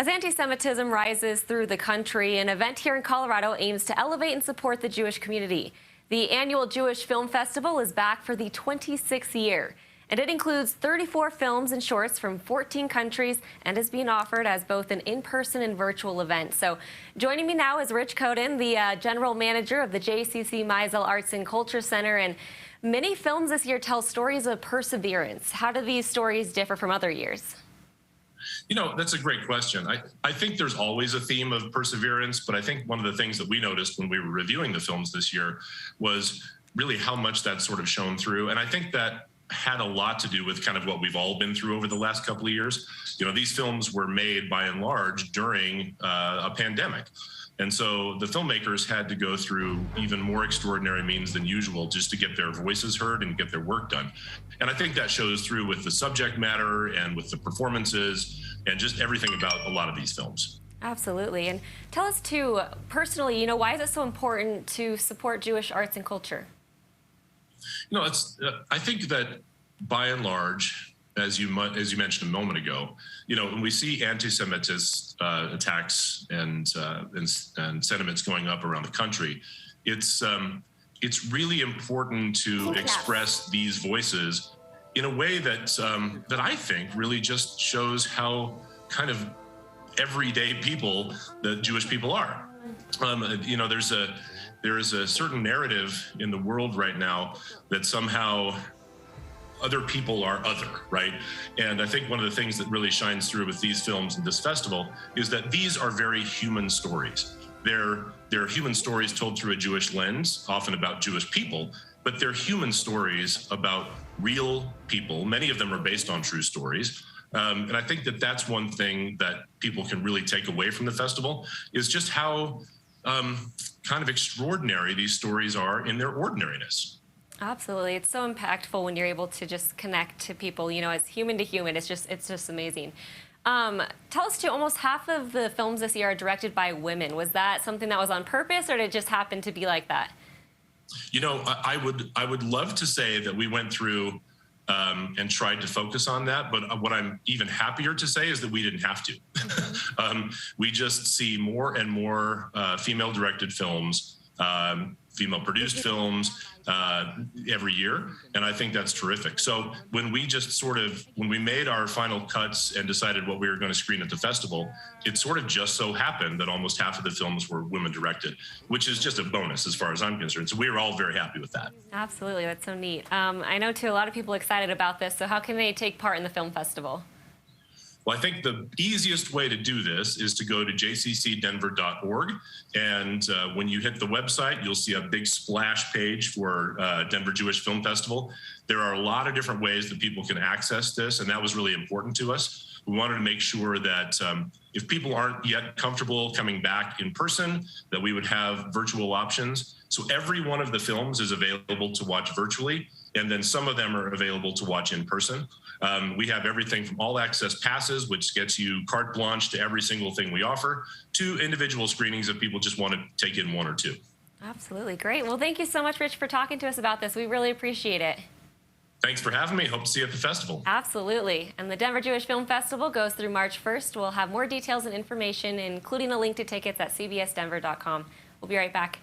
As anti-Semitism rises through the country, an event here in Colorado aims to elevate and support the Jewish community. The annual Jewish Film Festival is back for the 26th year, and it includes 34 films and shorts from 14 countries and is being offered as both an in-person and virtual event. So joining me now is Rich Coden, the general manager of the JCC Meisel Arts and Culture Center. And many films this year tell stories of perseverance. How do these stories differ from other years? You know, that's a great question. I think there's always a theme of perseverance, but I think one of the things that we noticed when we were reviewing the films this year was really how much that sort of shone through. And I think that had a lot to do with kind of what we've all been through over the last couple of years. You know, these films were made by and large during a pandemic. And so the filmmakers had to go through even more extraordinary means than usual just to get their voices heard and get their work done. And I think that shows through with the subject matter and with the performances and just everything about a lot of these films. Absolutely. And tell us too, personally, why is it so important to support Jewish arts and culture? I think that by and large, as you mentioned a moment ago, when we see anti-Semitic attacks and sentiments going up around the country, it's really important to express these voices in a way that I think really just shows how kind of everyday people the Jewish people are. There is a certain narrative in the world right now that somehow other people are other, right? And I think one of the things that really shines through with these films and this festival is that these are very human stories. They're human stories told through a Jewish lens, often about Jewish people, but they're human stories about real people. Many of them are based on true stories. And I think that that's one thing that people can really take away from the festival is just how kind of extraordinary these stories are in their ordinariness. Absolutely. It's so impactful when you're able to just connect to people, as human to human. It's just amazing. Tell us too, almost half of the films this year are directed by women. Was that something that was on purpose, or did it just happen to be like that? I would love to say that we went through and tried to focus on that, but what I'm even happier to say is that we didn't have to. We just see more and more female-directed films, female-produced films every year, and I think that's terrific. So when we made our final cuts and decided what we were going to screen at the festival, it sort of just so happened that almost half of the films were women-directed, which is just a bonus as far as I'm concerned. So we were all very happy with that. Absolutely, that's so neat. I know too, a lot of people are excited about this. So how can they take part in the film festival? Well, I think the easiest way to do this is to go to jccdenver.org. And when you hit the website, you'll see a big splash page for Denver Jewish Film Festival. There are a lot of different ways that people can access this, and that was really important to us. We wanted to make sure that if people aren't yet comfortable coming back in person, that we would have virtual options. So every one of the films is available to watch virtually, and then some of them are available to watch in person. We have everything from all access passes, which gets you carte blanche to every single thing we offer, to individual screenings if people just want to take in one or two. Absolutely. Great. Well, thank you so much, Rich, for talking to us about this. We really appreciate it. Thanks for having me. Hope to see you at the festival. Absolutely. And the Denver Jewish Film Festival goes through March 1st. We'll have more details and information, including a link to tickets at cbsdenver.com. We'll be right back.